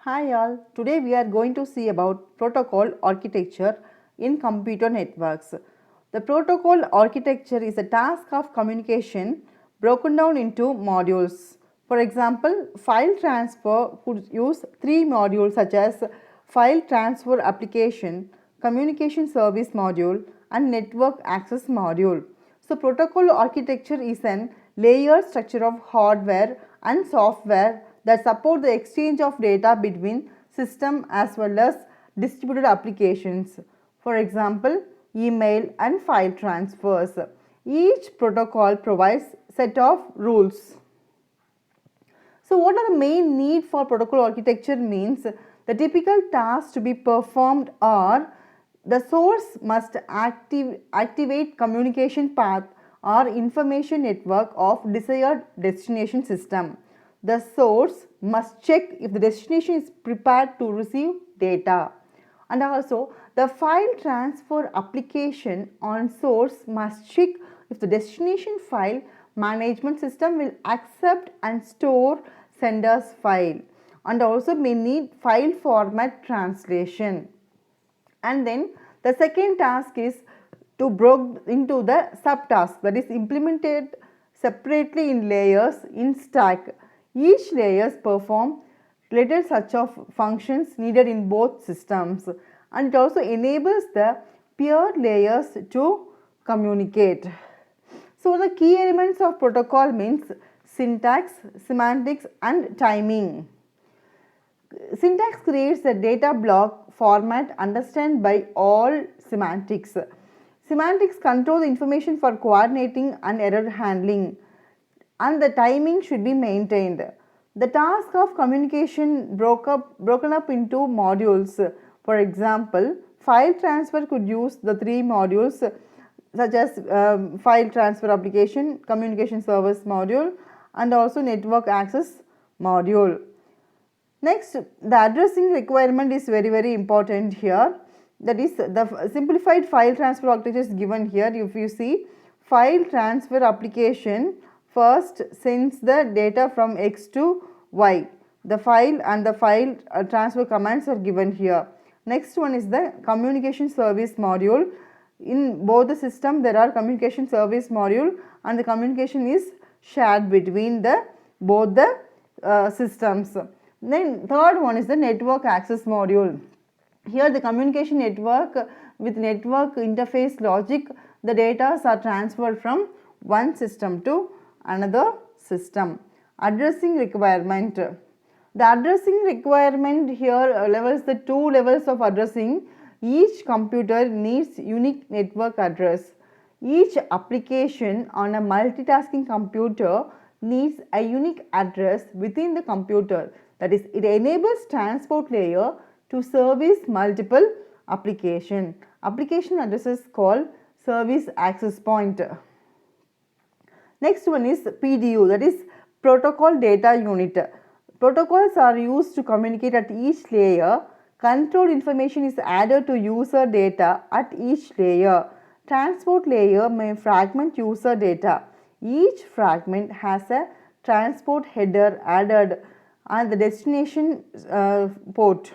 Hi all, today we are going to see about protocol architecture in computer networks. The protocol architecture is a task of communication broken down into modules. For example, file transfer could use three modules such as file transfer application, communication service module and network access module. So protocol architecture is an layered structure of hardware and software that support the exchange of data between system as well as distributed applications. For example, email and file transfers. Each protocol provides set of rules. So what are the main need for protocol architecture means the typical tasks to be performed are the source must activate communication path or information network of desired destination system. The source must check if the destination is prepared to receive data. And also the file transfer application on source must check if the destination file management system will accept and store sender's file, and also may need file format translation. And then the second task is to break into the subtask, that is implemented separately in layers in stack. Each layers perform related such of functions needed in both systems, and it also enables the peer layers to communicate. So the key elements of protocol means syntax, semantics and timing. Syntax creates a data block format understood by all semantics. Semantics control the information for coordinating and error handling, and the timing should be maintained. The task of communication broken up into modules. For example, file transfer could use the three modules such as file transfer application, communication service module and also network access module. Next, the addressing requirement is very important here. That is, the simplified file transfer architecture is given here. If you see, file transfer application first sends the data from X to Y. The file and the file transfer commands are given here. Next one is the communication service module. In both the system there are communication service module and the communication is shared between both the systems. Then third one is the network access module. Here the communication network with network interface logic, the data are transferred from one system to another system. Addressing requirement. The addressing requirement here levels the two levels of addressing. Each computer needs unique network address. Each application on a multitasking computer needs a unique address within the computer. That is, it enables transport layer to service multiple application. Application addresses called service access point. Next one is PDU, that is protocol data unit. Protocols are used to communicate at each layer. Control information is added to user data at each layer. Transport layer may fragment user data. Each fragment has a transport header added and the destination port.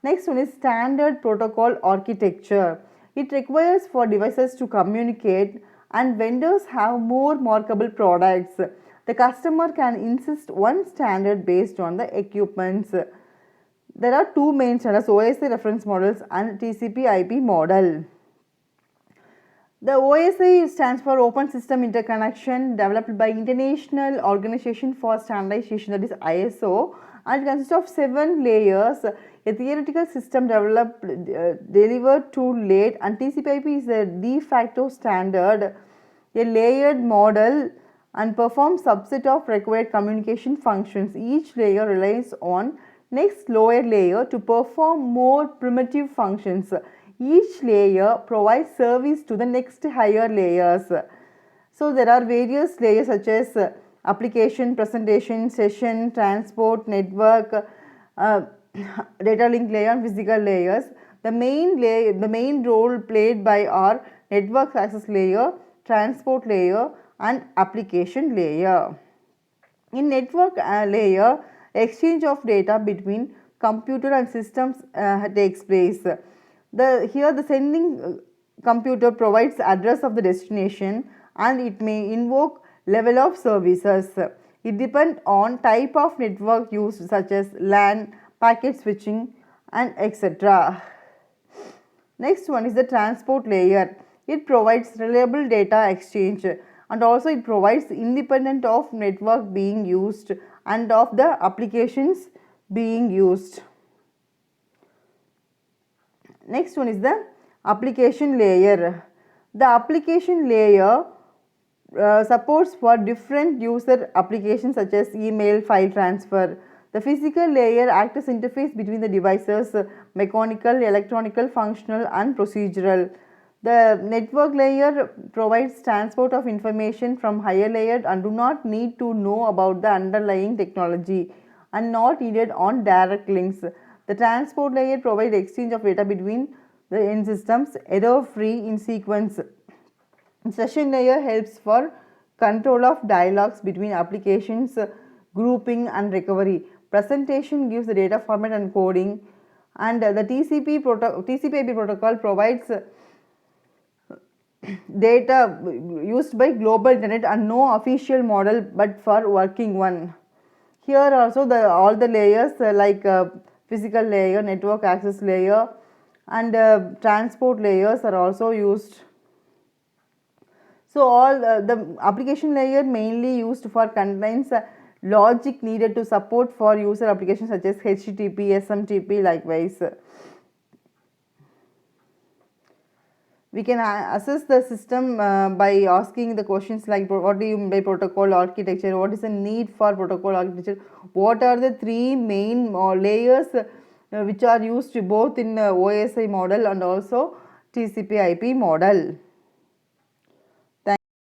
Next one is standard protocol architecture. It requires for devices to communicate and vendors have more markable products. The customer can insist one standard based on the equipments. There are two main standards, OSI reference models and TCP/IP model. The OSI stands for Open System Interconnection, developed by International Organization for Standardization, that is ISO, and it consists of 7 layers. A theoretical system delivered too late, and TCP/IP is a de facto standard, a layered model and performs subset of required communication functions. Each layer relies on next lower layer to perform more primitive functions. Each layer provides service to the next higher layers. So there are various layers such as application, presentation, session, transport, network, data link layer and physical layers. The main role played by are network access layer, transport layer and application layer. In network layer, exchange of data between computer and systems takes place. Here the sending computer provides address of the destination and it may invoke level of services. It depends on type of network used such as LAN, packet switching and etc. Next one is the transport layer. It provides reliable data exchange and also it provides independent of network being used and of the applications being used. Next one is the application layer. The application layer supports for different user applications such as email, file transfer. The physical layer acts as interface between the devices, mechanical, electronical, functional and procedural. The network layer provides transport of information from higher layer and do not need to know about the underlying technology and not needed on direct links. The transport layer provides exchange of data between the end systems, error-free in sequence. Session layer helps for control of dialogues between applications, grouping and recovery. Presentation gives the data format and coding, and the TCP/IP protocol provides data used by global internet and no official model but for working one. Here also all the layers like physical layer, network access layer and transport layers are also used. So all the application layer mainly used for contains logic needed to support for user applications such as HTTP, SMTP likewise. We can assess the system by asking the questions like what do you mean by protocol architecture, what is the need for protocol architecture, what are the three main layers which are used both in OSI model and also TCP/IP model.